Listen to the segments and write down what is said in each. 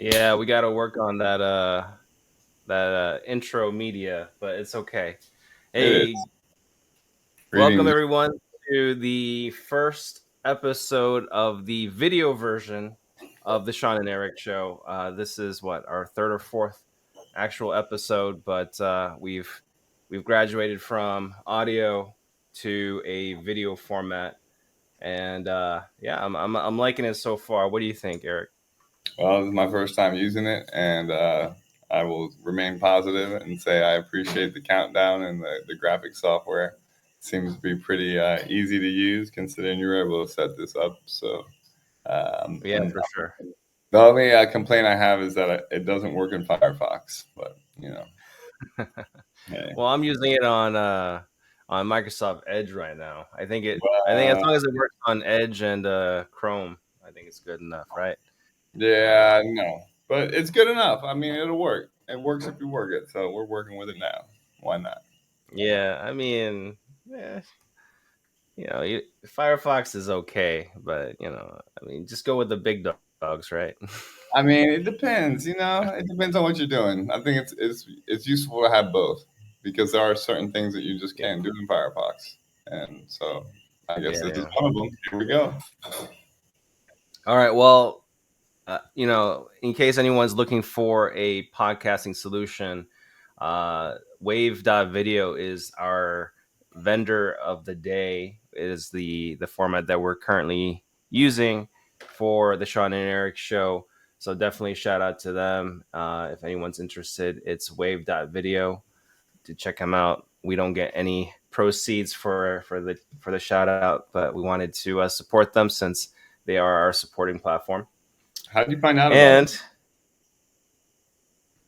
Yeah, we got to work on that intro media, but it's okay. It Hey, is. welcome Greetings. everyone to the first episode of the video version of the Shan and Eric Show. This is what our third or fourth actual episode, but we've graduated from audio to a video format, and yeah, I'm liking it so far. What do you think, Eric? Well, this is my first time using it, and I will remain positive and say I appreciate the countdown and the graphic software. Seems to be pretty easy to use considering you were able to set this up. So, Yeah, and for sure. the only complaint I have is that it doesn't work in Firefox. But hey. Well, I'm using it on Microsoft Edge right now. I think as Well, long as it works on Edge and Chrome, I think it's good enough, right? yeah, no, but it's good enough. I mean, it'll work. It works if you work it. So we're working with it now. Why not? Yeah, I mean, Firefox is okay, but I mean, just go with the big dogs, right? I mean, it depends. It depends on what you're doing. I think it's useful to have both because there are certain things that you just Yeah, can't do in Firefox, and so I guess yeah, this is yeah. one of them. Here we go. All right. Well, in case anyone's looking for a podcasting solution, Wave.video is our vendor of the day. It is the format that we're currently using for the Shan and Eric Show. So definitely shout out to them. If anyone's interested, it's Wave.video to check them out. We don't get any proceeds for the shout out, but we wanted to support them since they are our supporting platform. How did you find out about them? And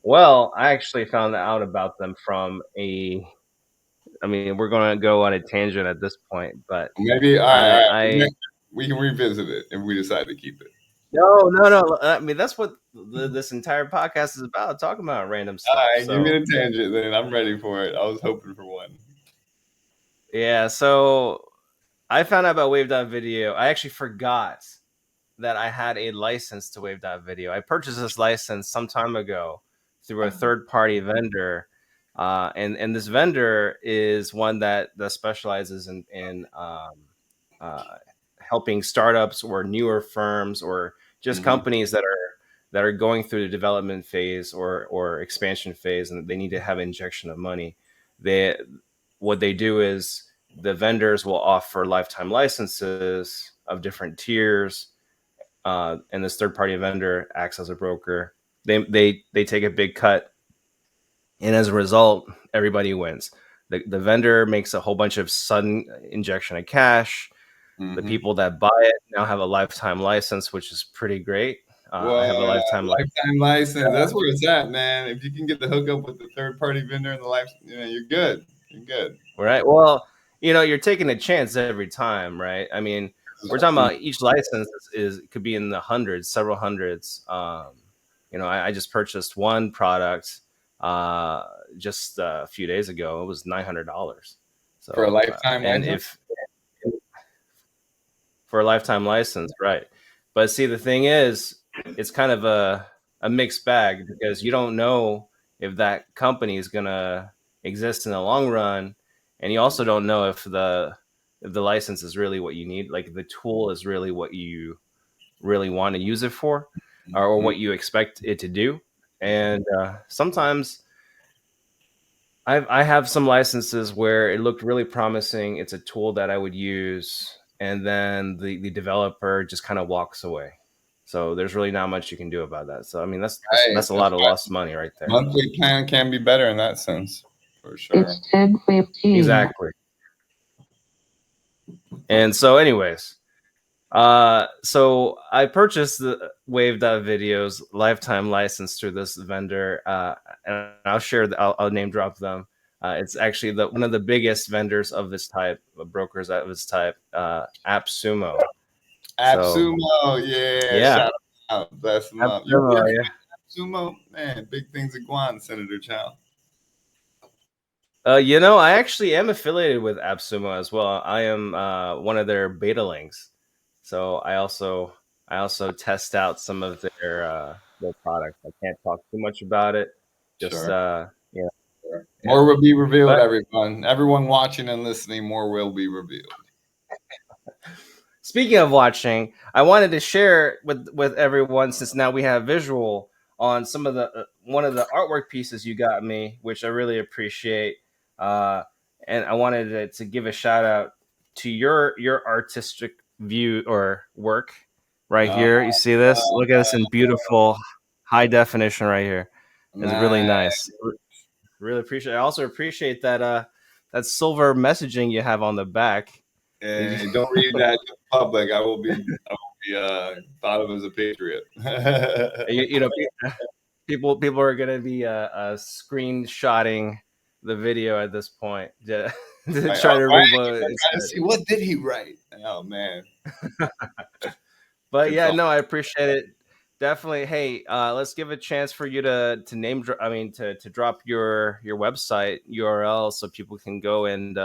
well, I actually found out about them from I mean, we're going to go on a tangent at this point, but Maybe I, all I, right. We can revisit it if we decide to keep it. no, no, no. I mean, that's what this entire podcast is about, talking about random All stuff. right, give me So, the tangent then. I'm ready for it. I was hoping for one. yeah, so I found out about Wave.video. I actually forgot that I had a license to Wave.video. I purchased this license some time ago through a third party vendor. And this vendor is one that specializes in uh, helping startups or newer firms or just Hmm. companies that are going through the development phase or expansion phase, and they need to have injection of money. They What they do is the vendors will offer lifetime licenses of different tiers, and this third party vendor acts as a broker. They take a big cut, and as a result, everybody wins. The vendor makes a whole bunch of sudden injection of cash. The Hmm. people that buy it now have a lifetime license, which is pretty great. I Well, have a lifetime license. lifetime license. That's where it's at, man. If you can get the hookup with the third party vendor and the life, you're good. You're good. Right. Well, you're taking a chance every time, right? I mean, we're talking about each license is could be in the hundreds, several hundreds. I just purchased one product uh, just a few days ago. It was $900. For a So, lifetime and license. if for a lifetime license, right? But see, the thing is, it's kind of a mixed bag because you don't know if that company is gonna exist in the long run, and you also don't know if the license is really what you need, like if the tool is really what you really want to use it for, or Mhm. what you expect it to do. And sometimes I have some licenses where it looked really promising. It's a tool that I would use, and then the developer just kind of walks away. So there's really not much you can do about that. So I mean, Right. that's a lot of lost money right there. Monthly plan can be better in that sense, for sure. It's 10:15. Exactly. And so, anyways, so I purchased the Wave.video's lifetime license through this vendor, and I'll share. I'll name drop them. It's actually one of the biggest vendors of this type, brokers of this type, AppSumo. So AppSumo, yeah, yeah, shout out, bless them up. You AppSumo. working Yeah. at AppSumo, man? Big things at Guan, Senator Chow. I actually am affiliated with AppSumo as well. I am one of their beta links. So I also I also test out some of their products. I can't talk too much about it. Just Sure. you know, Sure. yeah. More will be revealed, But everyone. Everyone watching and listening, more will be revealed. speaking of watching, I wanted to share with everyone, since now we have visual on some of the one of the artwork pieces you got me, which I really appreciate. Uh, and I wanted to give a shout out to your artistic view or work right Uh, here. You see this? Look at this in beautiful high definition right here. It's really man, nice. Really appreciate. I also appreciate that that silver messaging you have on the back. You and don't read that to the public. I will be thought of as a patriot. you know, people are gonna be screenshotting the video at this point to Right. try Oh, to right. read what I'm it trying to said. see what did he write. Oh man, But it's yeah, all no, I appreciate it. Definitely. Hey, let's give a chance for you to name drop. I mean, to drop your website URL so people can go and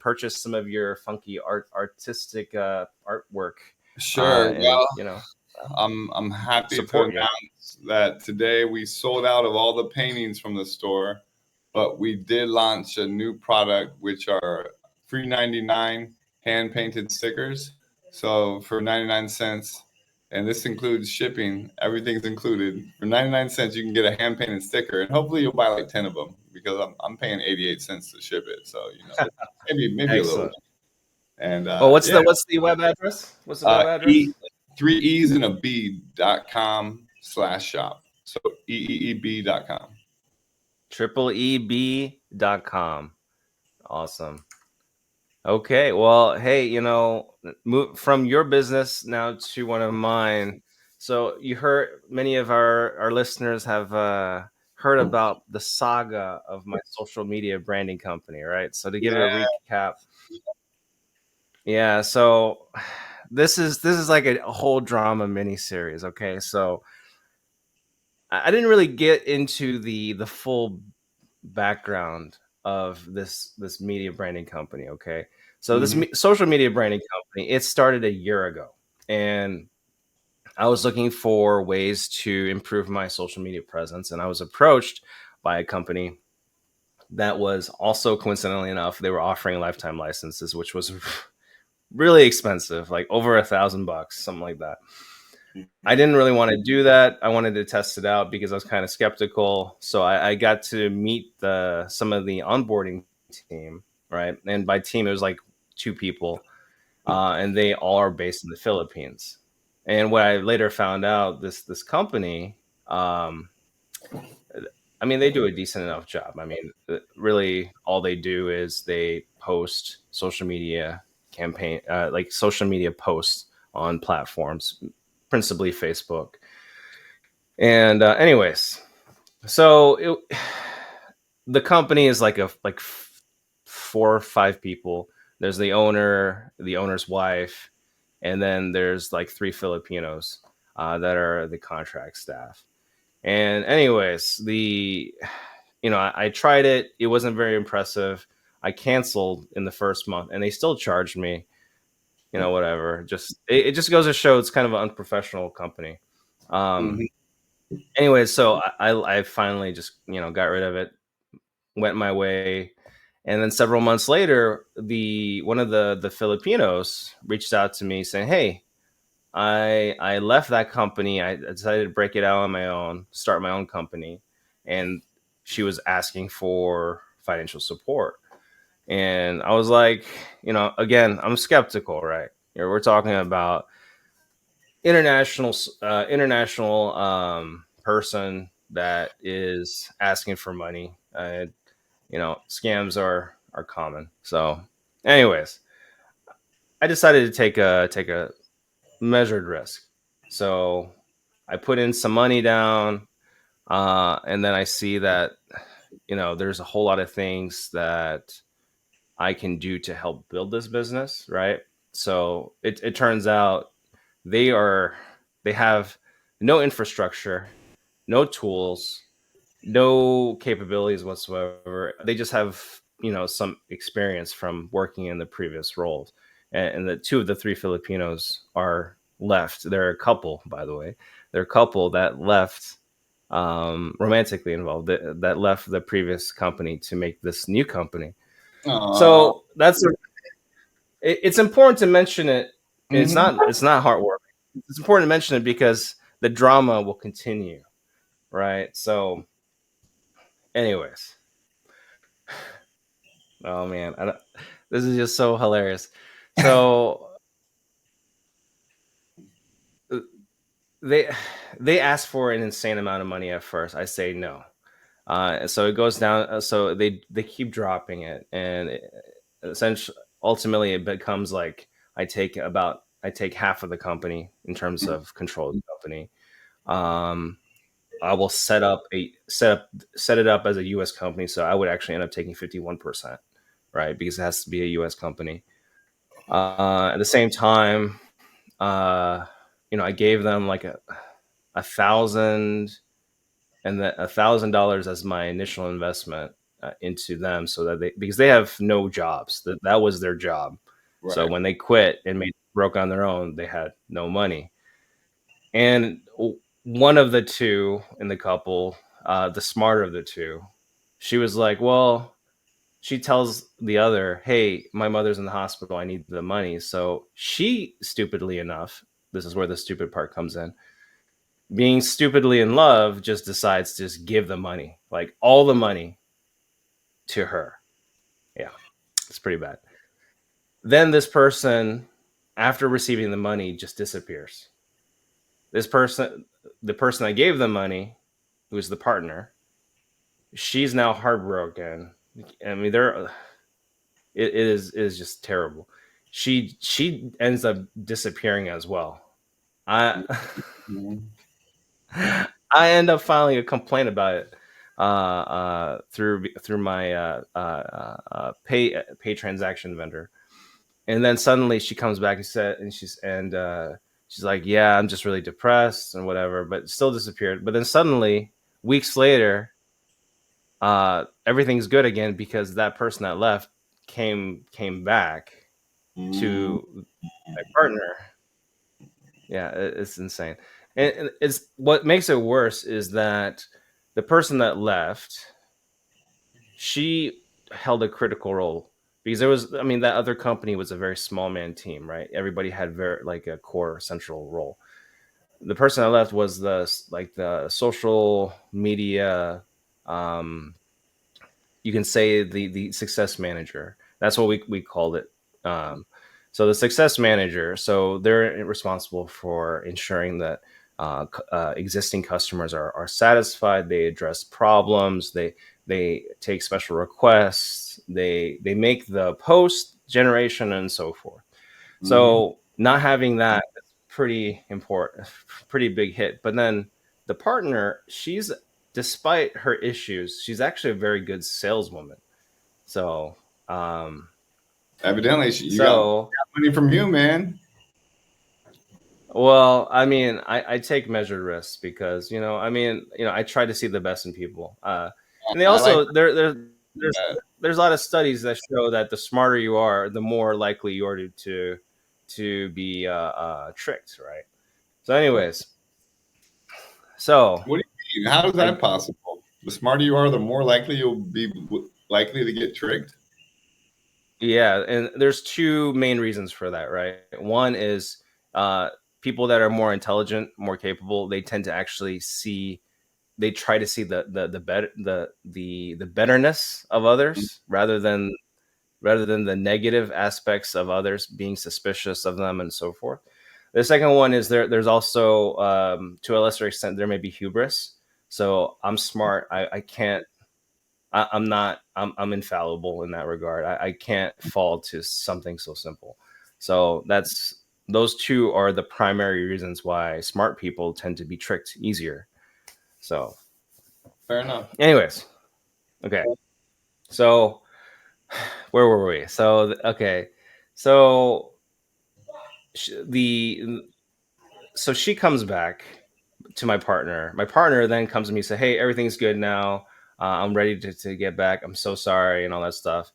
purchase some of your funky artistic artwork, sure. and Well, I'm happy to support you. announce that today we sold out of all the paintings from the store, but we did launch a new product, which are free 99 hand painted stickers. So for 99 cents, and this includes shipping, everything's included. For 99 cents, you can get a hand painted sticker, and hopefully you'll buy like 10 of them because I'm paying 88 cents to ship it. So maybe a little. Excellent. And Well, yeah, what's the web address? What's the web E address? three E's and a B.com/shop. So EEEB.com. TripleEB.com. Awesome. Okay. Well, hey, move from your business now to one of mine. So you heard many of our listeners have heard about the saga of my social media branding company, right? So to give a Yeah. recap, yeah. So this is like a whole drama mini series. Okay, so I didn't really get into the full background of this media branding company. Okay, so this Hmm. social media branding company, it started a year ago, and I was looking for ways to improve my social media presence, and I was approached by a company that was also, coincidentally enough, they were offering lifetime licenses, which was really expensive, like over $1,000, something like that. I didn't really want to do that. I wanted to test it out because I was kind of skeptical. So I got to meet some of the onboarding team, right? And by team, it was like two people, and they all are based in the Philippines. And what I later found out, this company, um, I mean, they do a decent enough job. I mean, really, all they do is they post social media like social media posts on platforms, principally Facebook. And anyways, so the company is like four or five people. There's the owner, the owner's wife, and then there's like three Filipinos that are the contract staff. And anyways, I tried it. It wasn't very impressive. I canceled in the first month, and they still charged me. Whatever. It just goes to show it's kind of an unprofessional company. Um, Hmm. anyway, so I finally just got rid of it, went my way, and then several months later, the one of the Filipinos reached out to me saying, "Hey, I left that company. I decided to break it out on my own, start my own company," and she was asking for financial support. And I was like, again, I'm skeptical, right? We're talking about international person that is asking for money. Scams are common. So, anyways, I decided to take a measured risk. So I put in some money down, and then I see that there's a whole lot of things that I can do to help build this business, right? So it turns out they are they have no infrastructure, no tools, no capabilities whatsoever. They just have some experience from working in the previous roles, and the two of the three Filipinos are left. They're a couple, by the way. They're a couple that left, romantically involved, that left the previous company to make this new company. Aw. So it's important to mention it. Hmm. It's not heartwarming. It's important to mention it because the drama will continue, right? So, anyways, oh man, this is just so hilarious. So uh, they they ask for an insane amount of money at first. I say no. So it goes down. So they keep dropping it, and essentially, ultimately, it becomes like I take half of the company in terms of control of the company. Um, I will set it up as a U.S. company, so I would actually end up taking 51%, right? Because it has to be a U.S. company. At the same time, uh, I gave them like a thousand and then $1,000 as my initial investment into them, so that because they have no jobs, that was their job. So Right. when they quit and broke on their own, they had no money. And one of the two in the couple, the smarter of the two, she was like, well, she tells the other, hey, my mother's in the hospital, I need the money. So she, stupidly enough, this is where the stupid part comes in, being stupidly in love, just decides to just give the money, like all the money, to her. Yeah, it's pretty bad. Then this person, after receiving the money, just disappears. This person, the person I gave the money, who's the partner, she's now heartbroken. I mean, it is just terrible. She ends up disappearing as well. I Mhm. I end up filing a complaint about it through my pay transaction vendor, and then suddenly she comes back she's like, yeah, I'm just really depressed and whatever, but still disappeared. But then suddenly, weeks later, everything's good again because that person that left came back Mm. to my partner. Yeah, it's insane. And it's what makes it worse is that the person that left, she held a critical role because there was, I mean, that other company was a very small man team, right? Everybody had very like a core central role. The person that left was the social media, um, you can say the success manager. That's what we called it. Um, so the success manager, so they're responsible for ensuring that existing customers are satisfied. They address problems. They take special requests. They make the post generation and so forth. Mhm. So not having that is pretty important, pretty big hit. But then the partner, she's, despite her issues, she's actually a very good saleswoman. So, um, Evidently, you got so money from you, man. well, I mean, I take measured risks because I mean, I try to see the best in people. And they I like also there's that. there's a lot of studies that show that the smarter you are, the more likely you are to be tricked, right? So, anyways, so What do you mean? How is that I possible? The smarter you are, the more likely you'll be likely to get tricked. yeah, and there's two main reasons for that, right? One is uh, people that are more intelligent, more capable, they tend to actually see, they try to see the better the betterness of others rather than the negative aspects of others, being suspicious of them and so forth. The second one is there's also, to a lesser extent, there may be hubris. So I'm smart. I can't. I'm not. I'm infallible in that regard. I can't fall to something so simple. So those two are the primary reasons why smart people tend to be tricked easier. So, Fair enough. anyways, okay. So where were we? So okay. So sh- the so she comes back to my partner. My partner then comes to me and say, "Hey, everything's good now. I'm ready to get back. I'm so sorry and all that stuff.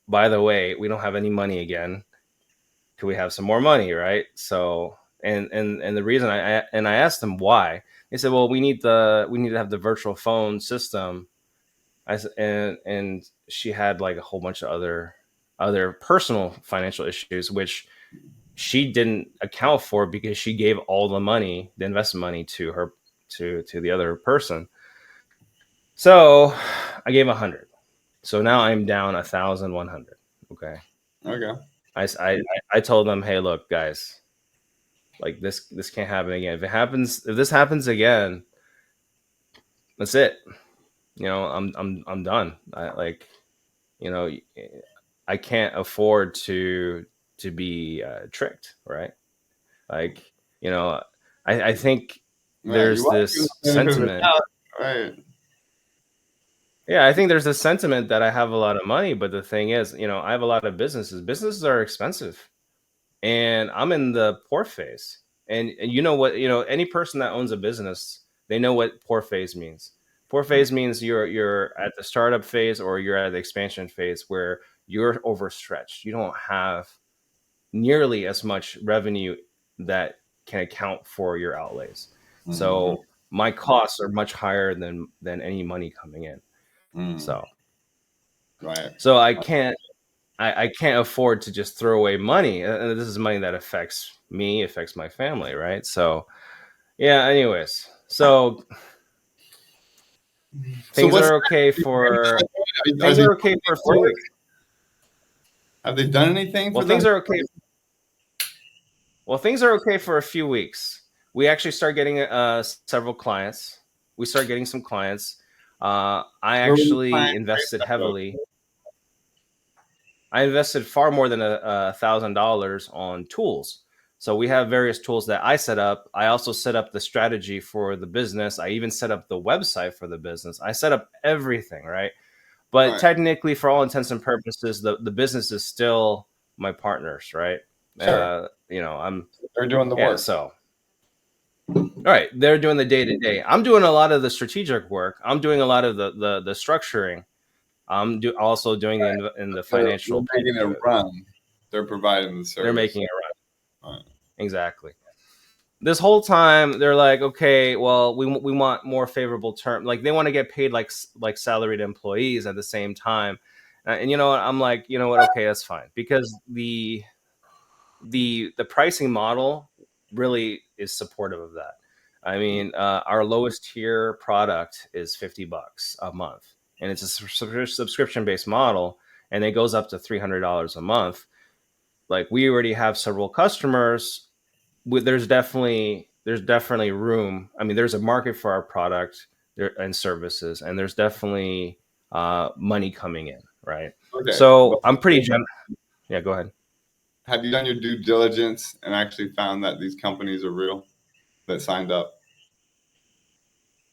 By the way, we don't have any money again. Could we have some more money?" Right? So and the reason I asked them why. They said, well, we need to have the virtual phone system. And she had like a whole bunch of other personal financial issues, which she didn't account for because she gave all the money, the investment money, to her to the other person. So I gave 100. So now I'm down 1,100. Okay. Okay. I told them, hey, look, guys, like this can't happen again. If this happens again, that's it. I'm done. You know, I can't afford to be tricked, right? Like, you know, I think Right. You there's want to give this the benefit of the sentiment. doubt. Right. Yeah, I think there's a sentiment that I have a lot of money, but the thing is, I have a lot of businesses. Businesses are expensive, and I'm in the poor phase. And you know what? Any person that owns a business, they know what poor phase means. Poor phase means you're at the startup phase or you're at the expansion phase where you're overstretched. You don't have nearly as much revenue that can account for your outlays. Mm-hmm. So my costs are much higher than any money coming in. Mm. So Right. so I can't afford to just throw away money. This is money that affects me, affects my family, right? So yeah. Anyways, so So things what's are okay for are things they doing are okay for a any few work? weeks. Have they done anything Well, for the? things are okay. Well, things are okay for a few weeks. We actually start getting several clients. We start getting some clients. I Where were the actually clients invested based out of? heavily. I invested far more than $1,000 on tools. So we have various tools that I set up. I also set up the strategy for the business. I even set up the website for the business. I set up everything, right? But Right. technically, for all intents and purposes, the business is still my partners, right? Sure. I'm They're doing the yeah. work. So all right, they're doing the day to day. I'm doing a lot of the strategic work. I'm doing a lot of the structuring. Also doing the They're financial making piece of it it. run. They're providing the They're service. making it right. Right. Exactly. This whole time they're like, okay, well, we want more favorable term. Like they want to get paid like salaried employees at the same time. And you know what? I'm like, you know what? Okay, that's fine because the pricing model really is supportive of that. I mean, our lowest tier product is $50 a month, and it's a subscription based model, and it goes up to $300 a month. Like we already have several customers. There's definitely room. I mean, there's a market for our product and services, and there's definitely money coming in, right? Okay. But So I'm pretty yeah. Go ahead. have you done your due diligence and actually found that these companies are real that signed up?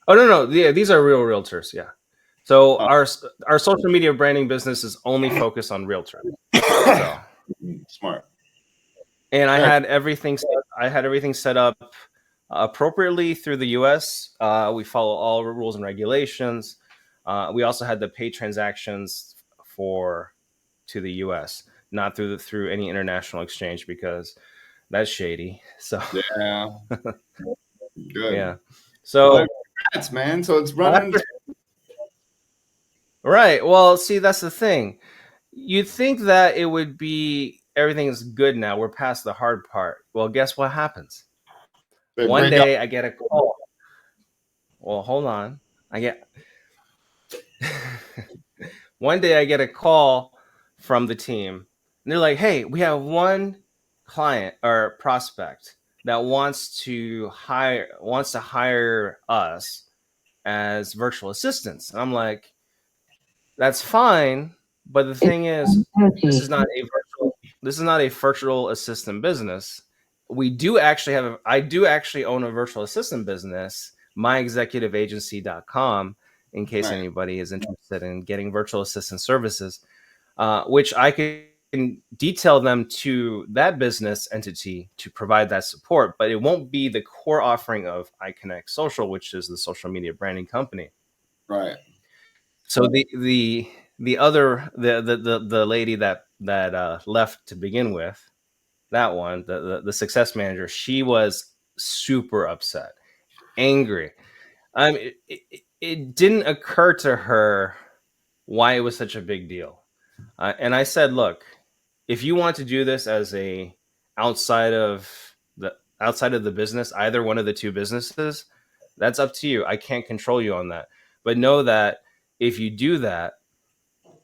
Oh no, yeah, these are real realtors. Yeah. So Oh. our social media branding business is only focused on realtors. So, Smart. and Very. I had everything set up appropriately through the U.S. We follow all rules and regulations. We also had the pay transactions for to the U.S., not through any international exchange because that's shady. So Yeah. Good. yeah. Well, So congrats, man. So it's running. right. Well, see, that's the thing. You'd think that it would be everything's good now. We're past the hard part. Well, guess what happens? They One break up. day I get a call. Well, hold on. I get one day I get a call from the team, and they're like, "Hey, we have one client or prospect that wants to hire us as virtual assistants." And I'm like, "That's fine, but the thing is, this is not a virtual assistant business. I do actually own a virtual assistant business, myexecutiveagency.com, in case Right. anybody is interested in getting virtual assistant services, which I can detail them to that business entity to provide that support, but it won't be the core offering of Iconnect Social, which is the social media branding company. Right. So the lady that left to begin with, that one, the success manager, she was super upset, angry. It didn't occur to her why it was such a big deal. And I said, look, if you want to do this as a outside of outside of the business, either one of the two businesses, that's up to you. I can't control you on that. But know that if you do that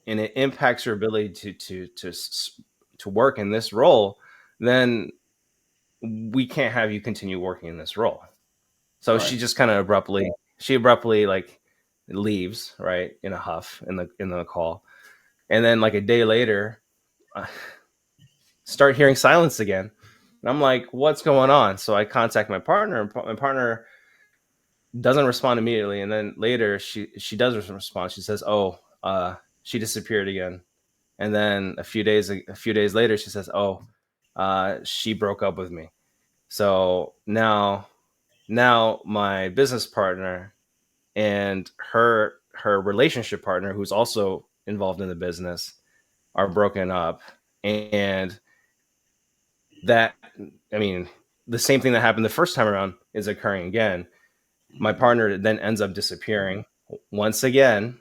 and it impacts your ability to work in this role, then we can't have you continue working in this role. So Right. she just kind of abruptly like leaves, right, in a huff in the call. And then like a day later, start hearing silence again. And I'm like, what's going on? So I contact my partner, and my partner doesn't respond immediately. And then later she does respond. She says, oh, she disappeared again. And then a few days later, she says, oh, she broke up with me. So now my business partner and her relationship partner, who's also involved in the business, are broken up. And that, I mean, the same thing that happened the first time around is occurring again. My partner then ends up disappearing once again.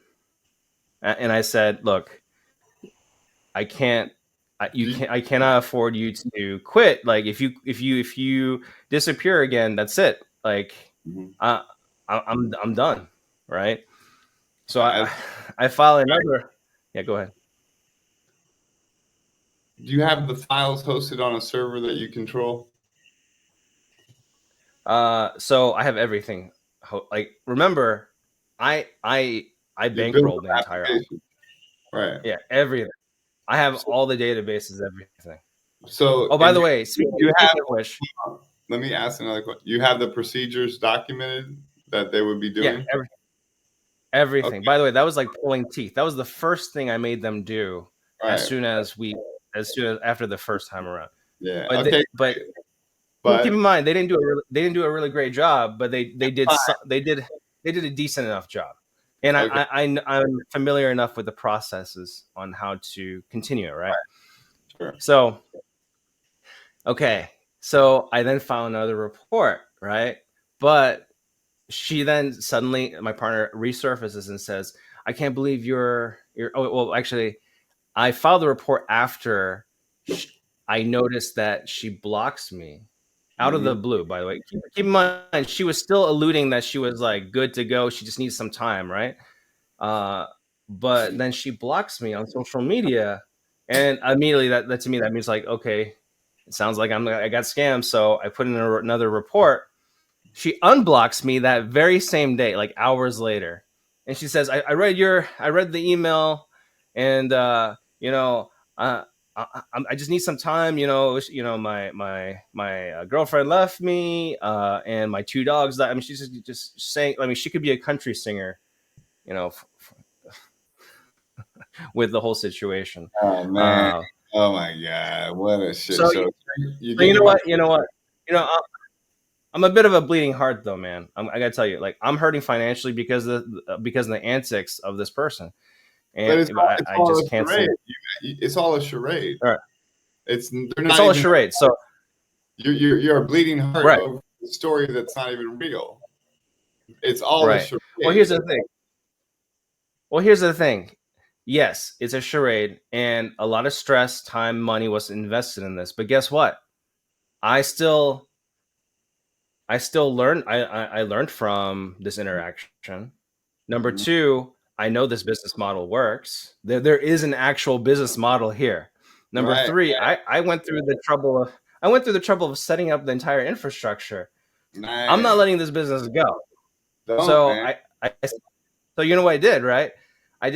And I said, look, I can't, I cannot afford you to quit. Like if you disappear again, that's it. Like Mm-hmm. I'm done. Right. So As, I file another. Yeah, go ahead. do you have the files hosted on a server that you control? So I have everything. Like remember, I I I You build bankrolled the an entire. application, right? Yeah, everything. I have So, all the databases, everything. so Oh, by and the way, you have. speaking of which, Let me ask another question. You have the procedures documented that they would be yeah, doing. everything. Okay, By the way, that was like pulling teeth. That was the first thing I made them do as right. soon as after the first time around. Yeah. But Okay, but keep but in mind they didn't do a really great job, but they did fine. they did a decent enough job. And Okay, I'm familiar enough with the processes on how to continue it, right? sure. So okay, so I then found another report, right? But she then suddenly, my partner resurfaces and says, "I can't believe you're." Oh, well, actually, I filed the report after I noticed that she blocks me out of Hmm. the blue. By the way, keep in mind she was still alluding that she was like good to go. She just needs some time, right? Uh, but then she blocks me on social media, and immediately that to me that means like, okay, it sounds like I got scammed. So I put in another report. She unblocks me that very same day, like hours later, and she says, I read the email, and uh, I just need some time. My girlfriend left me, and my two dogs died. I mean, she's just saying. I mean, she could be a country singer, you know, with the whole situation. Oh man. Uh, Oh my God. What a shit so, show. You're you know getting my. what? I'm a bit of a bleeding heart, though, man. I gotta tell you, like, I'm hurting financially because of the antics of this person, But and it's I all a just charade. canceled. It's all a charade. All right, It's they're it's not all a even. charade. So, You're a bleeding heart right, over a story that's not even real. It's all a right. Well, here's charade. the thing. Well, here's the thing. Yes, it's a charade, and a lot of stress, time, money was invested in this. But guess what? I still learned. I learned from this interaction. Number Mhm. two, I know this business model works. There is an actual business model here. Number Right. three, I went through the trouble of setting up the entire infrastructure. I'm not Nice. letting this business go. Don't, So man. so you know what I did, right? I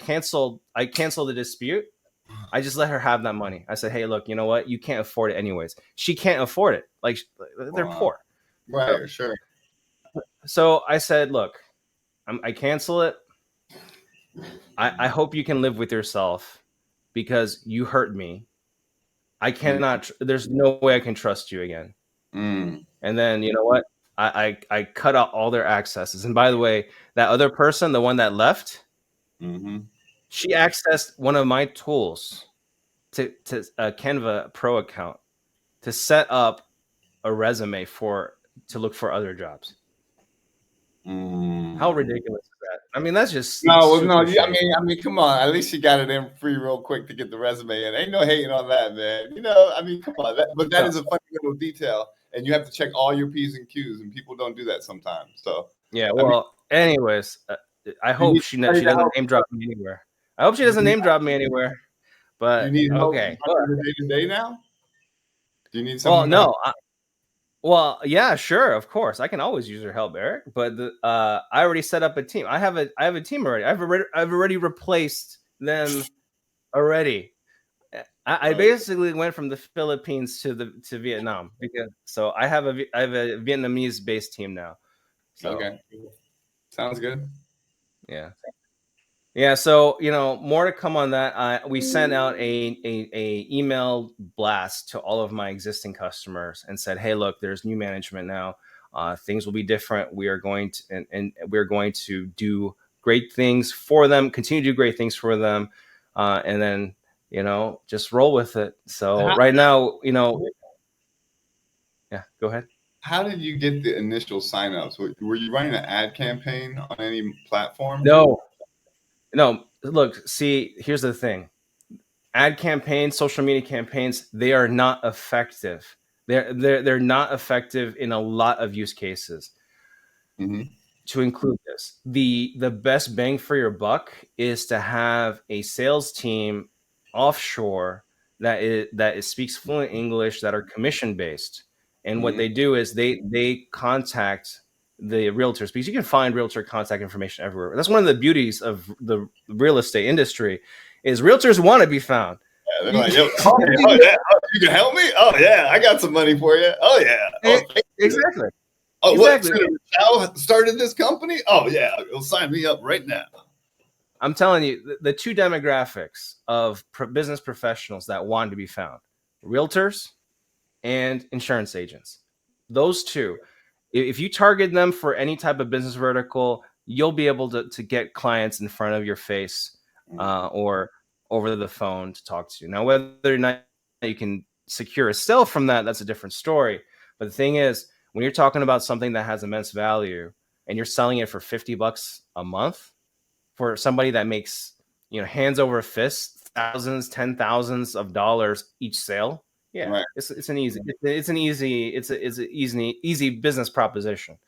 canceled the dispute. I just let her have that money. I said, hey, look, you know what? You can't afford it anyways. She can't afford it. Like they're Wow. poor. So, Right. Sure. so I said, look, I cancel it. I hope you can live with yourself because you hurt me. I Mm. cannot. There's no way I can trust you again. Mm. And then you know what? I cut out all their accesses. And by the way, that other person, the one that left, Mm-hmm. she accessed one of my tools to a Canva Pro account to set up a resume to look for other jobs. How ridiculous is that? I mean, that's just No, no. super shady. I mean, come on. At least you got it in free real quick to get the resume in. Ain't no hating on that, man. You know, I mean, come on. But that No. is a funny little detail, and you have to check all your P's and Q's, and people don't do that sometimes. So, Yeah. I mean, Well, anyways, I you hope need she somebody to doesn't help. name drop me anywhere. I hope she You doesn't need, name drop me anywhere. you But need help okay. running the day to day now. Do you need Well, someone to help? no. Well, yeah, sure, of course. I can always use your help, Eric. But I already set up a team. I have a team already. I've already replaced them already. I Oh, basically went from the Philippines to Vietnam because so I have a Vietnamese based team now. So okay. Sounds good. yeah. Yeah, so more to come on that. We sent out a email blast to all of my existing customers and said, "Hey, look, there's new management now. Things will be different. We are going to and we're going to do great things for them. Continue to do great things for them, and then just roll with it." So How, right now, yeah, go ahead. how did you get the initial signups? Were you running an ad campaign on any platform? No, no. Look, see, here's the thing. Ad campaigns, social media campaigns, they are not effective. They're not effective in a lot of use cases. Mm-hmm. To include this, the best bang for your buck is to have a sales team offshore that speaks fluent English, that are commission based. And what Mm-hmm. they do is they contact the realtors, because you can find realtor contact information everywhere. That's one of the beauties of the real estate industry, is realtors want to be found. Yeah, they're You, like, yo, oh, yeah, oh, you can help me? Oh, yeah, I got some money for you. Oh, yeah. Oh, thank you. exactly. Oh, what? Exactly. Senator Chow started this company? Oh, yeah, he'll sign me up right now. I'm telling you, the two demographics of business professionals that want to be found: realtors and insurance agents. Those two, if you target them for any type of business vertical, you'll be able to get clients in front of your face, or over the phone to talk to. Now, whether or not you can secure a sale from that, that's a different story. But the thing is, when you're talking about something that has immense value and you're selling it for $50 a month, for somebody that makes hands over fist thousands, ten thousands of dollars each sale, yeah, Right. it's an easy business proposition.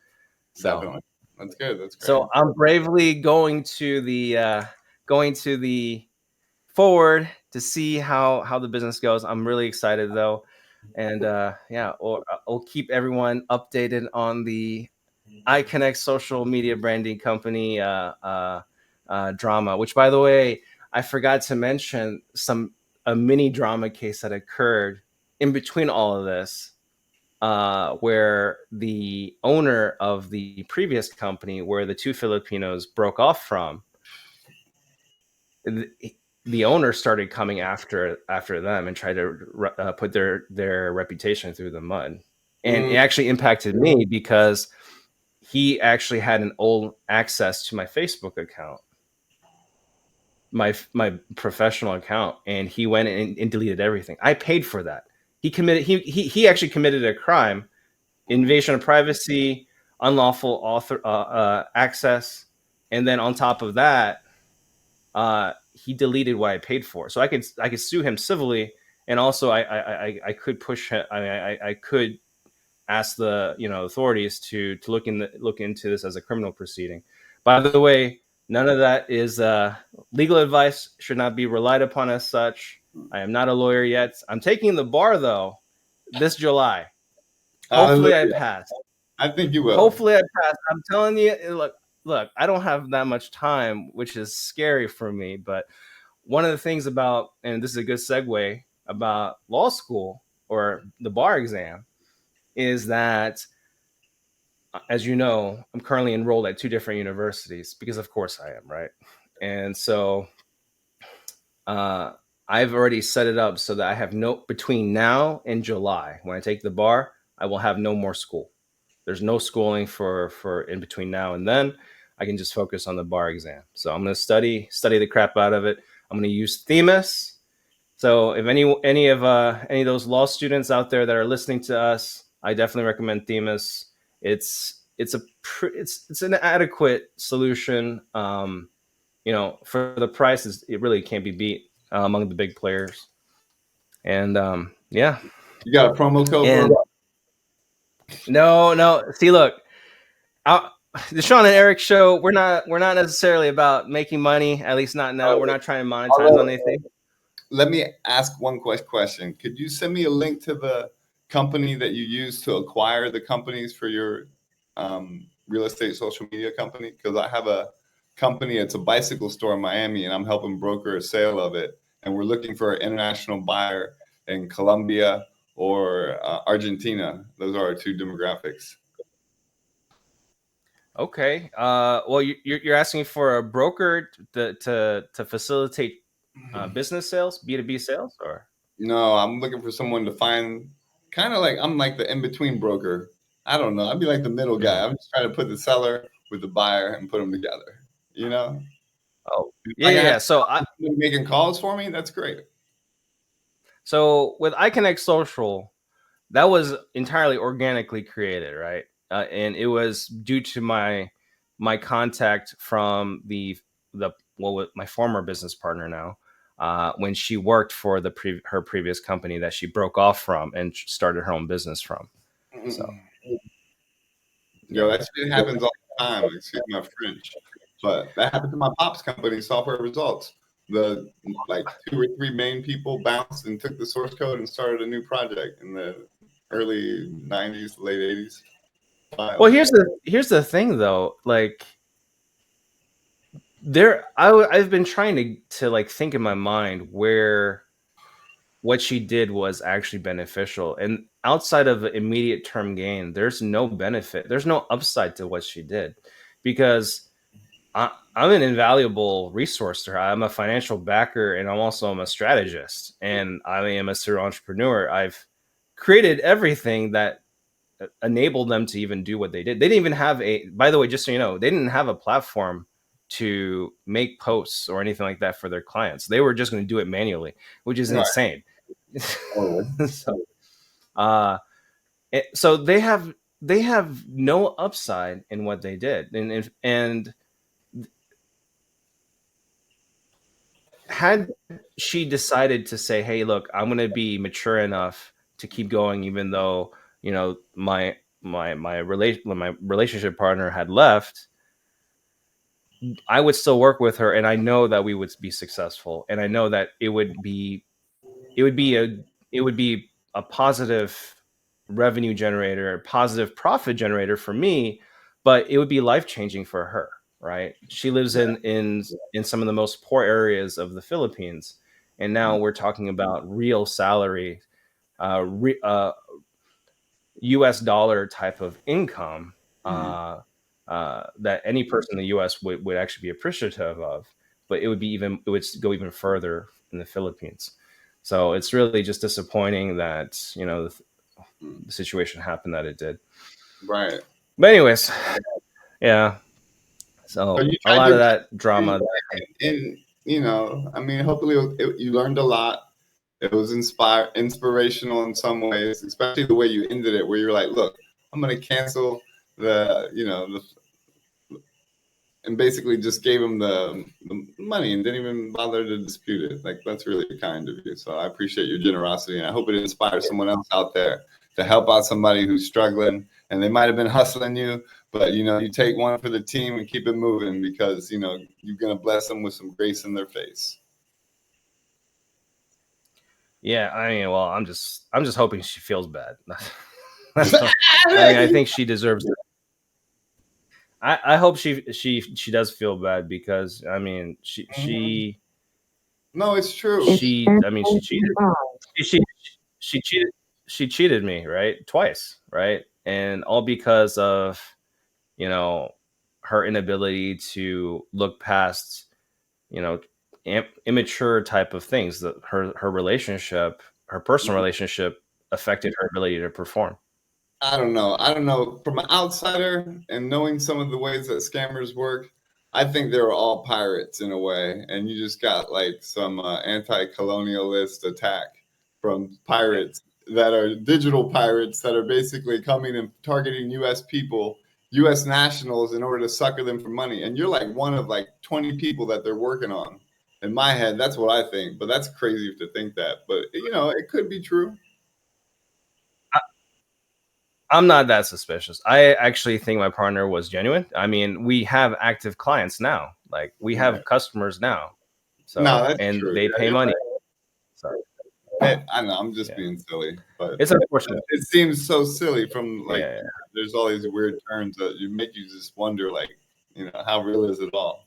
So Definitely. That's good. That's great. so I'm bravely going to the forward to see how the business goes. I'm really excited though, and yeah, I'll keep everyone updated on the Iconnect social media branding company drama. Which, by the way, I forgot to mention a mini drama case that occurred in between all of this, where the owner of the previous company, where the two Filipinos broke off from, the owner started coming after them and tried to put their reputation through the mud, and it actually impacted me because he actually had an old access to my Facebook account, my professional account, and he went and deleted everything. I paid for that. He actually committed a crime: invasion of privacy, unlawful access, and then on top of that, he deleted what I paid for. So I could sue him civilly, and also I could push him. I could ask the authorities to look into this as a criminal proceeding. By the way, none of that is legal advice. Should not be relied upon as such. I am not a lawyer yet. I'm taking the bar though this July. Hopefully I Hallelujah. pass. I think you will. Hopefully I pass. I'm telling you, look, I don't have that much time, which is scary for me. But one of the things about, and this is a good segue, about law school or the bar exam, is that, as you know, I'm currently enrolled at two different universities, because of course I am, right? And so uh, I've already set it up so that I have between now and July, when I take the bar, I will have no more school. There's no schooling for in between now and then. I can just focus on the bar exam. So I'm going to study the crap out of it. I'm going to use Themis, So if any of those law students out there that are listening to us, I definitely recommend Themis. It's an adequate solution. For the prices, it really can't be beat among the big players. And yeah, You got a promo code for and no. See, look, the Shan and Eric Show. We're not necessarily about making money. At least not now. We're not trying to monetize on anything. Let me ask one question. Could you send me a link to the company that you use to acquire the companies for your real estate social media company? Because I have a company, it's a bicycle store in Miami, and I'm helping broker a sale of it. And we're looking for an international buyer in Colombia or Argentina. Those are our two demographics. Okay. Well, you're asking for a broker to facilitate business sales, B2B sales, or No, I'm looking for someone to find kind of like I'm like the in between broker. I don't know. I'd be like the middle guy. Mhm. I'm just trying to put the seller with the buyer and put them together. You know, Oh, if yeah, I yeah, can have yeah. somebody making calls for me, that's great. So with Iconnect Social, that was entirely organically created, right? And it was due to my contact from with my former business partner now, when she worked for her previous company that she broke off from and started her own business from. So Yo, yeah. that shit happens all the time. Excuse my French, but that happened to my pop's company, Software Results. The like two or three main people bounced and took the source code and started a new project in the early '90s, late '80s. Well, Wild. here's the thing though, like I've been trying to like think in my mind where what she did was actually beneficial, and outside of immediate term gain, there's no benefit, there's no upside to what she did, because I'm an invaluable resource to her. I'm a financial backer, and I'm a strategist, and I am a serial entrepreneur. I've created everything that enabled them to even do what they did. They didn't even have by the way, just so you know, they didn't have a platform to make posts or anything like that for their clients. They were just going to do it manually, which is Right. insane. Totally. so, uh, so they have no upside in what they did, and had she decided to say, "Hey, look, I'm going to be mature enough to keep going, even though my relationship partner had left," I would still work with her, and I know that we would be successful, and I know that it would be a it would be a positive revenue generator, a positive profit generator for me, but it would be life changing for her. Right? She lives in some of the most poor areas of the Philippines, and now we're talking about real salary, U.S. dollar type of income, that any person in the U.S. would actually be appreciative of, but it would go even further in the Philippines. So it's really just disappointing that the situation happened that it did. Right. But anyways, yeah. So So you a tried lot your of best, that drama. and I mean, hopefully you learned a lot. It was inspirational in some ways, especially the way you ended it, where you're like, "Look, I'm going to cancel the and basically just gave him the money and didn't even bother to dispute it. Like that's really kind of you. So I appreciate your generosity, and I hope it inspires someone else out there to help out somebody who's struggling, and they might have been hustling you, but you take one for the team and keep it moving because you're gonna bless them with some grace in their face. Yeah, I mean, well, I'm just hoping she feels bad. That's all. I mean, I think she deserves it. I hope she does feel bad, because I mean No, it's true. she cheated. She she she cheated. She cheated me, right? Twice, right? And all because of you know her inability to look past you know immature type of things, that her personal relationship affected her ability to perform. I don't know. I don't know. From an outsider and knowing some of the ways that scammers work, I think they were all pirates in a way, and you just got like some anti-colonialist attack from Yeah. pirates that are digital pirates that are basically coming and targeting U.S. people, U.S. nationals, in order to sucker them for money. And you're like one of like 20 people that they're working on. In my head, that's what I think, but that's crazy to think that. But it could be true. I'm not that suspicious. I actually think my partner was genuine. I mean, we have active clients now. Like we Right. have customers now. No, So, that's and true. they Yeah, pay you're money. right. So, I know I'm just yeah. being silly, but It's unfortunate. it seems so silly from like Yeah. there's all these weird turns that you just wonder like how real is it all?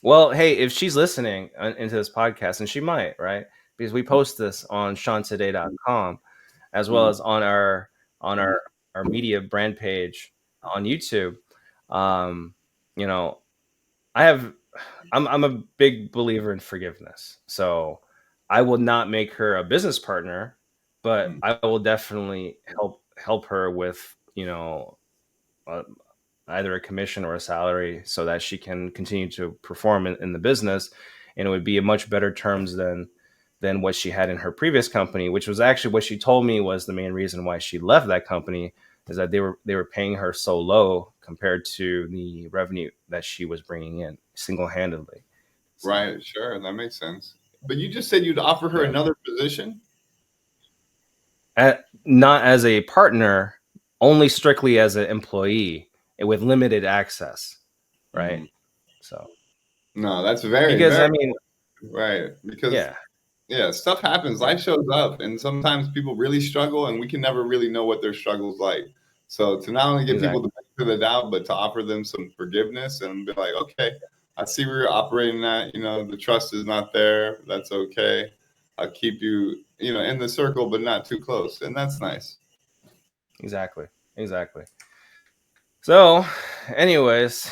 Well, hey, if she's listening into this podcast, and she might, right? Because we post this on seantoday.com as well Mm, as on our media brand page on YouTube. Um, you know, I have I'm a big believer in forgiveness. So I will not make her a business partner, but mm. I will definitely help her with, uh, either a commission or a salary so that she can continue to perform in the business, and it would be a much better terms than what she had in her previous company, which was actually what she told me was the main reason why she left that company, is that they were paying her so low compared to the revenue that she was bringing in single-handedly. So Right, sure, that makes sense. But you just said you'd offer her yeah. another position. Not as a partner, only strictly as an employee with limited access, right? Mm. So No, that's very, because very I mean, right. Because yeah, yeah, stuff happens. yeah, Life shows up, and sometimes people really struggle, and we can never really know what their struggle's like. So to not only give people exactly, the benefit of the doubt, but to offer them some forgiveness and be like, okay, I see where you're operating at. The trust is not there. That's okay. I'll keep you, in the circle, but not too close, and that's nice. exactly, exactly. So, anyways,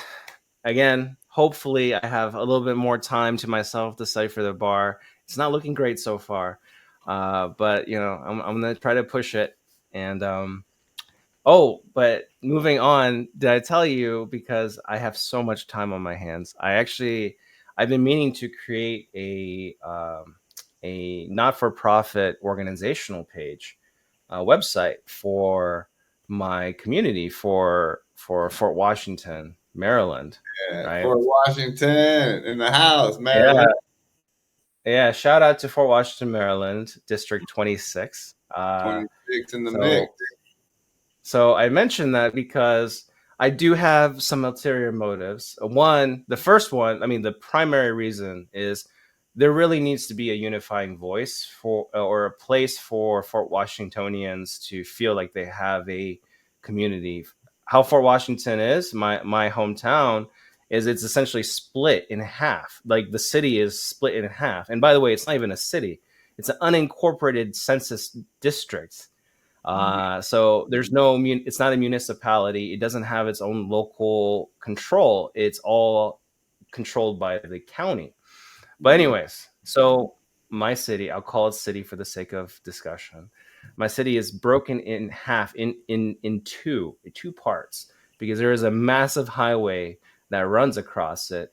again, hopefully I have a little bit more time to myself to study for the bar. It's not looking great so far, but I'm gonna try to push it. And oh, but moving on, did I tell you, because I have so much time on my hands? I've been meaning to create a not-for-profit organizational page, website for my community for Fort Washington, Maryland, Yeah, right? Fort Washington in the house, Yeah, Maryland. yeah. Shout out to Fort Washington, Maryland, District 26. 26 in the mix. So So I mentioned that because I do have some ulterior motives. The first one, I mean, the primary reason is there really needs to be a unifying voice for, or a place for Fort Washingtonians to feel like they have a community. How Fort Washington is, my hometown, is it's essentially split in half. Like the city is split in half. And by the way, it's not even a city; it's an unincorporated census district. So there's it's not a municipality. It doesn't have its own local control. It's all controlled by the county. But Mm, anyways, so my city, I'll call it city for the sake of discussion. My city is broken in half, in two parts, because there is a massive highway that runs across it.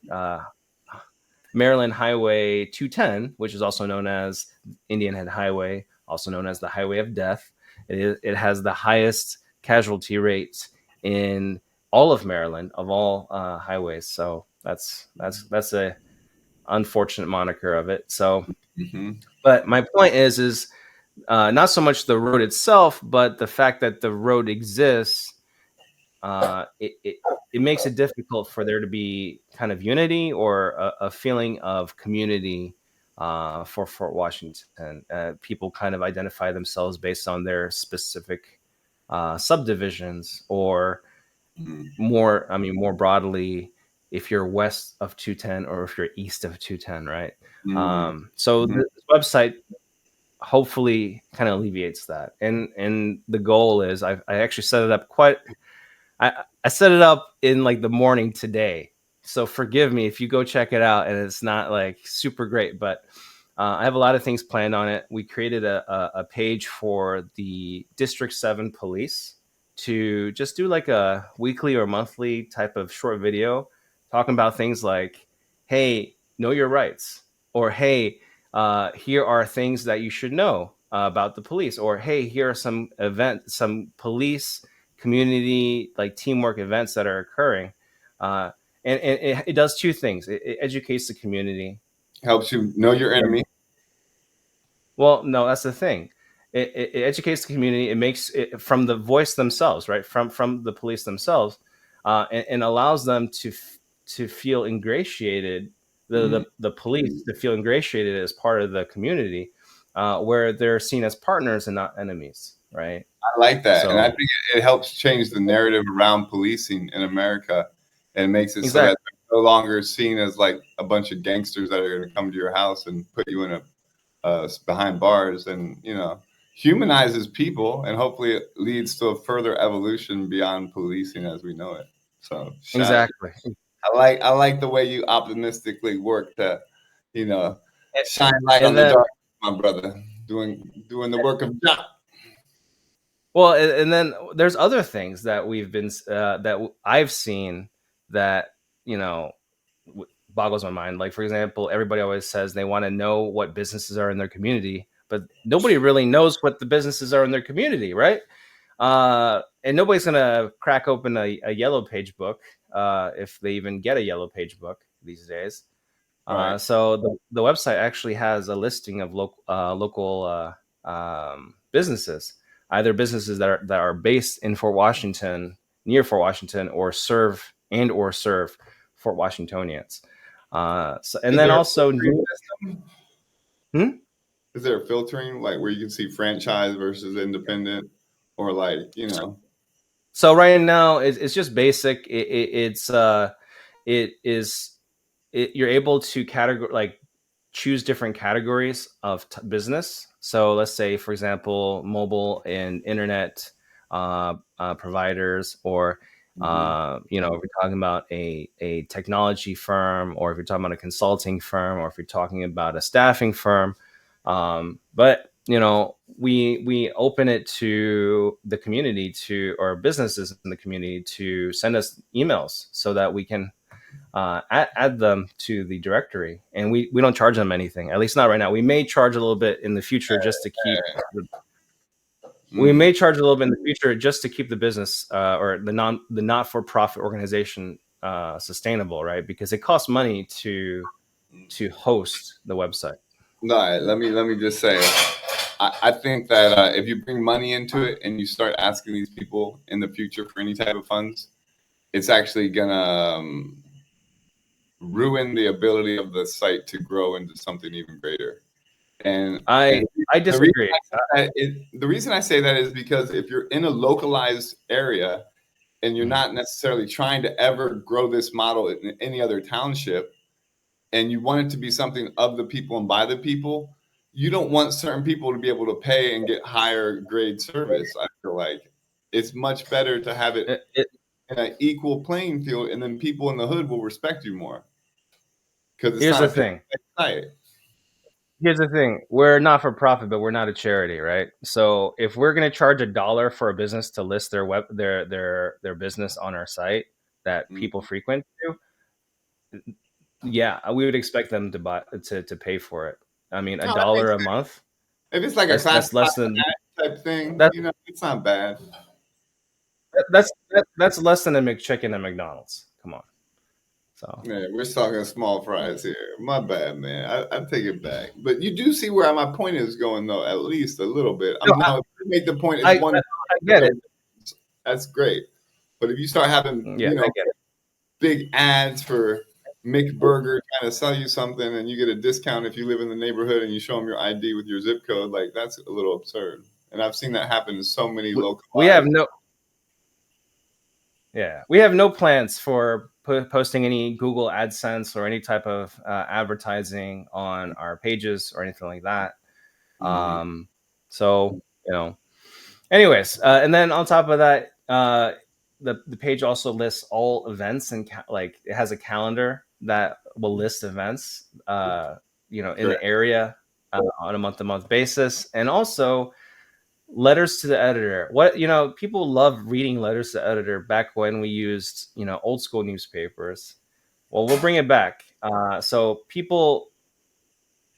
Maryland Highway 210, which is also known as Indian Head Highway, also known as the Highway of Death. It has the highest casualty rates in all of Maryland of all highways. So that's a unfortunate moniker of it. So, mhm. but my point is not so much the road itself, but the fact that the road exists. It makes it difficult for there to be kind of unity or a feeling of community for Fort Washington. People kind of identify themselves based on their specific subdivisions, or Mm, more broadly, if you're west of 210 or if you're east of 210, right? mm, So mhm. this website hopefully kind of alleviates that, and the goal is I actually set it up I set it up in like the morning today. So forgive me if you go check it out and it's not like super great, but I have a lot of things planned on it. We created a page for the District 7 police, to just do like a weekly or monthly type of short video talking about things like, hey, know your rights, or hey, here are things that you should know about the police, or hey, here are some police community like teamwork events that are occurring. And it does two things. It educates the community. Helps you know your enemy. Well, no, that's the thing. It educates the community. It makes it from the voice themselves, right? From the police themselves, and allows them to feel ingratiated. The police to feel ingratiated as part of the community, where they're seen as partners and not enemies, right? I like that, and I So think it helps change the narrative around policing in America, and makes it so that exactly, they're no longer seen as like a bunch of gangsters that are going to come to your house and put you in a behind bars, and humanizes people, and hopefully it leads to a further evolution beyond policing as we know it. So, Shan, exactly. I like the way you optimistically work to, you know, And, shine light on and the then dark, my brother, doing the work of God. Well, and then there's other things that we've been I've seen that you know boggles my mind. Like for example, everybody always says they want to know what businesses are in their community, but nobody really knows what the businesses are in their community, right? And nobody's gonna crack open a yellow page book if they even get a yellow page book these days. Right. So the website actually has a listing of local businesses, either businesses that are based in Fort Washington, near Fort Washington, or serve Fort Washingtonians. And Is then there a also, filtering system? hmm? Is there a filtering like where you can see franchise versus independent, or like So right now it's just basic. It is you're able to choose different categories of business. So let's say, for example, mobile and internet providers, or Mhm. if you're talking about a technology firm, or if you're talking about a consulting firm, or if you're talking about a staffing firm. But we open it to the community, or businesses in the community, to send us emails so that we can add them to the directory, and we don't charge them anything, at least not right now. We may charge a little bit in the future just to keep we Mm. may charge a little bit in the future just to keep the business, or the not-for-profit organization sustainable, right? Because it costs money to host the website. All right, let me just say, I think that if you bring money into it and you start asking these people in the future for any type of funds, it's actually gonna ruin the ability of the site to grow into something even greater. And I the reason disagree. the reason I say that is because if you're in a localized area and you're not necessarily trying to ever grow this model in any other township, and you want it to be something of the people and by the people, you don't want certain people to be able to pay and get higher grade service. I feel like it's much better to have it It, in an equal playing field, and then people in the hood will respect you more because it's here's not a the pay thing site. Here's the thing. We're not for profit, but we're not a charity, right? So if we're going to charge $1 for a business to list their business on our site that people Mhm. frequent to, yeah, we would expect them to pay for it. I mean, a No, that dollar makes a sense. month, If it's like a that's classified less than ad type thing, that, it's not bad. that's less than a McChicken at McDonald's. Come on. So Man, we're talking small fries here. My bad, man. I take it back. But you do see where my point is going, though, at least a little bit. no, Now, if you make the point it's I one I for get their it. business, that's great. But if you start having, Yeah, I get it. big ads for McBurger trying to sell you something, and you get a discount if you live in the neighborhood and you show them your ID with your zip code, like that's a little absurd. And I've seen that happen in so many We have localized. no Yeah, we have no plans for posting any Google AdSense or any type of advertising on our pages or anything like that. Mhm. So anyways, and then on top of that, the page also lists all events, and like it has a calendar that will list events, in Great. the area on a month-to-month basis, and also letters to the editor. What, people love reading letters to the editor back when we used, old school newspapers. Well, we'll bring it back. So people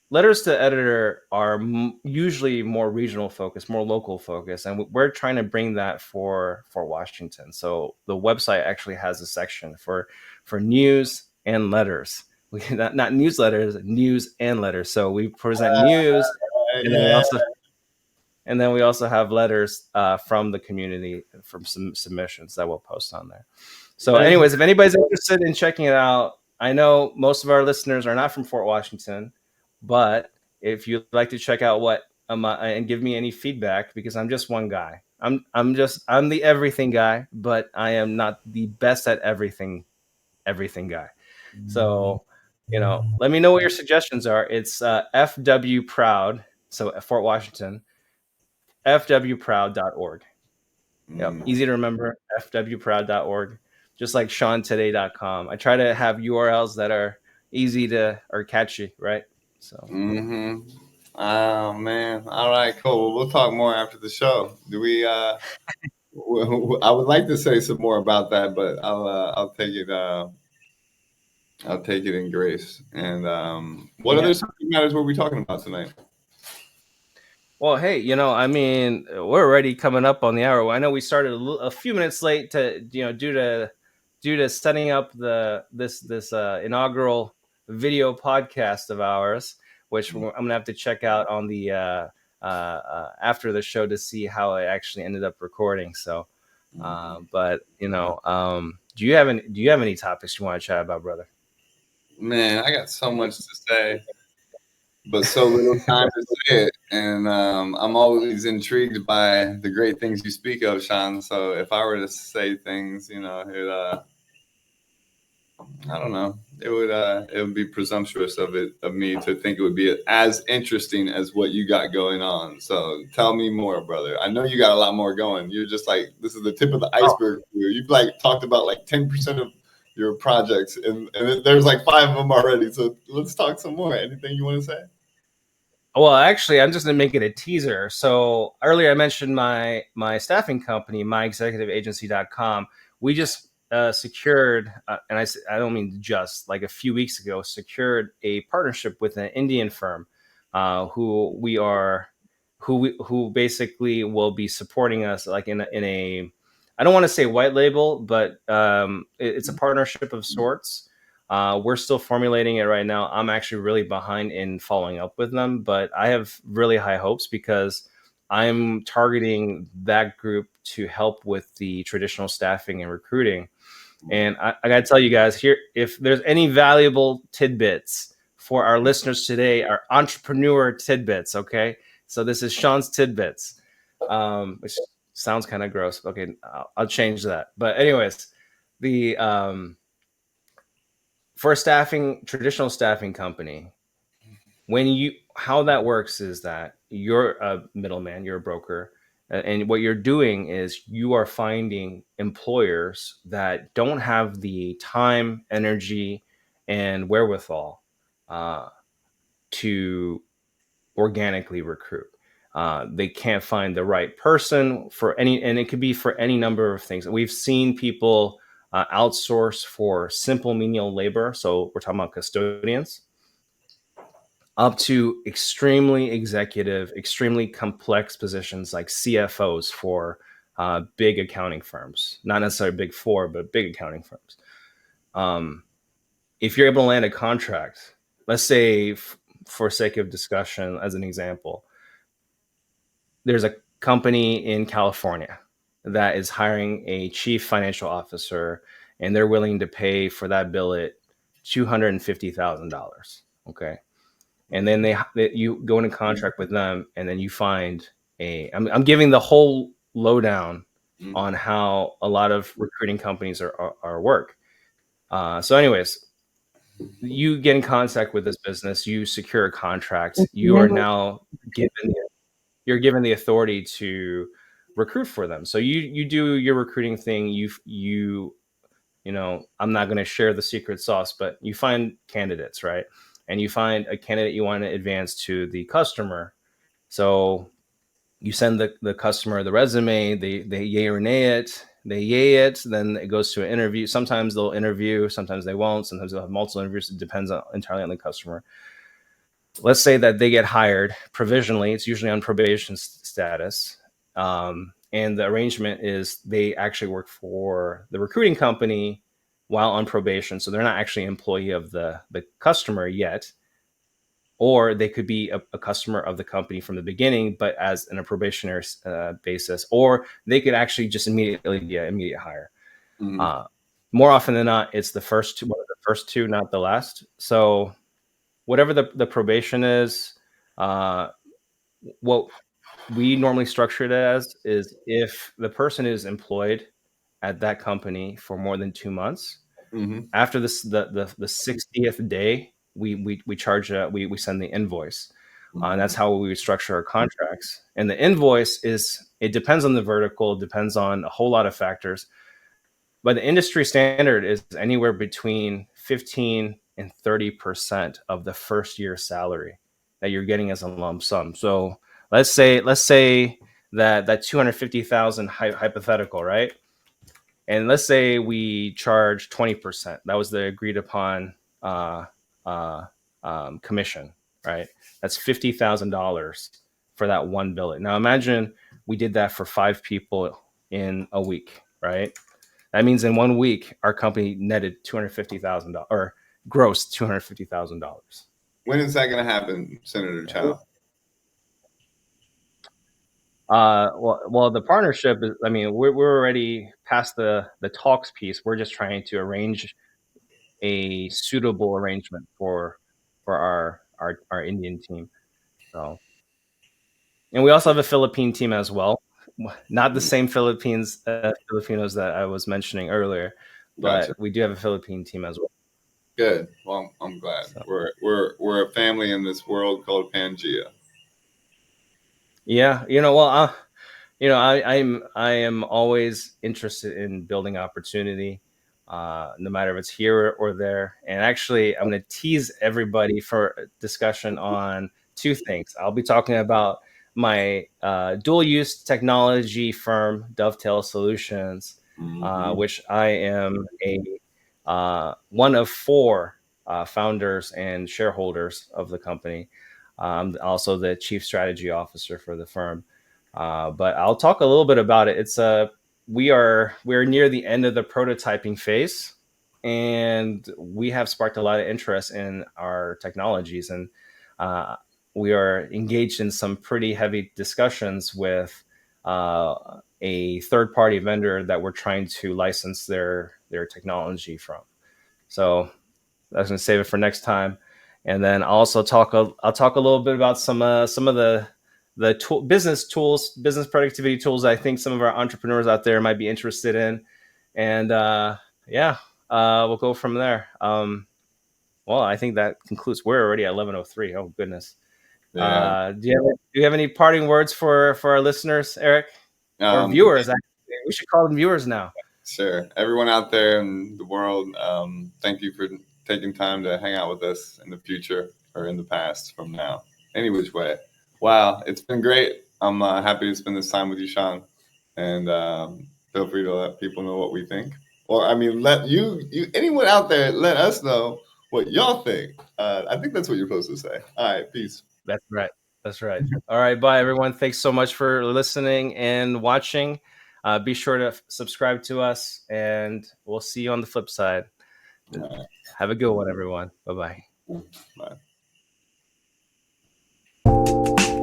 letters to the editor are usually more regional focus, more local focus, and we're trying to bring that for Washington. So the website actually has a section for news and letters. Not newsletters, news and letters. So we present news, and then we Yeah. also have letters from the community, from some submissions that we'll post on there. So, That's anyways, if anybody's interested in checking it out, I know most of our listeners are not from Fort Washington, but if you'd like to check out what and give me any feedback, because I'm just one guy. I'm the everything guy, but I am not the best at everything guy. So, let me know what your suggestions are. It's FW Proud, so Fort Washington, fwproud.org. Yep, easy to remember, fwproud.org, just like ShanToday.com. I try to have URLs that are easy to or catchy, right? So. Oh man! All right, cool. Well, we'll talk more after the show. Do we? I would like to say some more about that, but I'll take it. I'll take it in grace. And what Yeah. other subject matters were we talking about tonight? Well, hey, I mean, we're already coming up on the hour. I know we started a few minutes late to, due to setting up this inaugural video podcast of ours, which I'm gonna have to check out on the after the show to see how I actually ended up recording. So, but do you have any topics you want to chat about, brother? Man, I got so much to say, but so little time to say it. And I'm always intrigued by the great things you speak of, Sean. So if I were to say things, I don't know. It would be presumptuous of me to think it would be as interesting as what you got going on. So tell me more, brother. I know you got a lot more going. You're just like, this is the tip of the iceberg. You've like talked about like 10% of your projects, and there's like 5 of them already. So let's talk some more. Anything you want to say? Well, actually, I'm just going to make it a teaser. So earlier I mentioned my staffing company, myexecutiveagency.com. We just secured, and I don't mean just, like a few weeks ago, secured a partnership with an Indian firm who who basically will be supporting us like in a I don't want to say white label, but it's a partnership of sorts. We're still formulating it right now. I'm actually really behind in following up with them, but I have really high hopes because I'm targeting that group to help with the traditional staffing and recruiting. And I got to tell you guys here, if there's any valuable tidbits for our listeners today, our entrepreneur tidbits, okay? So this is Sean's tidbits, which sounds kind of gross. Okay, I'll change that. But anyways, the for a traditional staffing company, how that works is that you're a middleman, you're a broker, and what you're doing is you are finding employers that don't have the time, energy, and wherewithal to organically recruit. They can't find the right person and it could be for any number of things. We've seen people outsource for simple menial labor. So we're talking about custodians, up to extremely executive, extremely complex positions like CFOs for big accounting firms, not necessarily big four, but big accounting firms. If you're able to land a contract, let's say for sake of discussion, as an example, there's a company in California that is hiring a chief financial officer, and they're willing to pay for that billet $250,000. Okay. And then you go into contract with them, and then you find I'm giving the whole lowdown on how a lot of recruiting companies are work. So anyways, you get in contact with this business, you secure a contract, you are now given the authority to recruit for them. So you do your recruiting thing. I'm not going to share the secret sauce, but you find candidates, right? And you find a candidate you want to advance to the customer. So You send the customer the resume, they yay or nay it, they yay it, then it goes to an interview. Sometimes they'll interview, sometimes they won't, sometimes they'll have multiple interviews. It depends entirely on the customer. Let's say that they get hired provisionally. It's usually on probation status. And the arrangement is they actually work for the recruiting company while on probation. So they're not actually an employee of the customer yet. Or they could be a customer of the company from the beginning, but as in a probationary basis. Or they could actually just immediately be an immediate hire. Mm-hmm. More often than not, it's the first two, not the last. So whatever the probation is, what we normally structure it as is if the person is employed at that company for more than 2 months, Mm-hmm. after this the 60th day, we charge we send the invoice. And that's how we structure our contracts. And the invoice it depends on the vertical, depends on a whole lot of factors. But the industry standard is anywhere between 15 and 30% of the first year's salary that you're getting as a lump sum. So let's say that 250,000 hypothetical, right? And let's say we charge 20%. That was the agreed upon uh, uh, commission, right? That's $50,000 for that one billet. Now imagine we did that for 5 people in a week, right? That means in 1 week, our company netted $250,000 or gross $250,000. When is that going to happen, Senator Chow? Well, the partnership is. I mean, we're already past the talks piece. We're just trying to arrange a suitable arrangement for our Indian team. So, and we also have a Philippine team as well. Not the same Filipinos that I was mentioning earlier, Gotcha. but we do have a Philippine team as well. Good. Well, I'm glad So, we're a family in this world called Pangea. yeah, well, I am always interested in building opportunity, no matter if it's here or there. And actually, I'm going to tease everybody for a discussion on 2 things. I'll be talking about my dual use technology firm, Dovetail Solutions, Mm-hmm. which I am one of 4 founders and shareholders of the company. I'm also the chief strategy officer for the firm. But I'll talk a little bit about it. We're near the end of the prototyping phase, and we have sparked a lot of interest in our technologies, and uh, we are engaged in some pretty heavy discussions with a third party vendor that we're trying to license their technology from. So I was going to save it for next time, and then I'll talk a little bit about some of the business tools, business productivity tools I think some of our entrepreneurs out there might be interested in, and yeah, we'll go from there. Well, I think that concludes. We're already at 11:03. Oh goodness. Yeah. Do you have any parting words for our listeners, Eric, or Um, viewers? Actually, we should call them viewers now. Sure. Everyone out there in the world, thank you for taking time to hang out with us in the future or in the past from now. Any which way. Wow, it's been great. I'm happy to spend this time with you, Sean. And feel free to let people know what we think. Or, I mean, let anyone out there, let us know what y'all think. I think that's what you're supposed to say. All right, peace. That's right. That's right. All right. Bye, everyone. Thanks so much for listening and watching. Be sure to subscribe to us, and we'll see you on the flip side. All Have a good one, everyone. Bye bye. right, bye.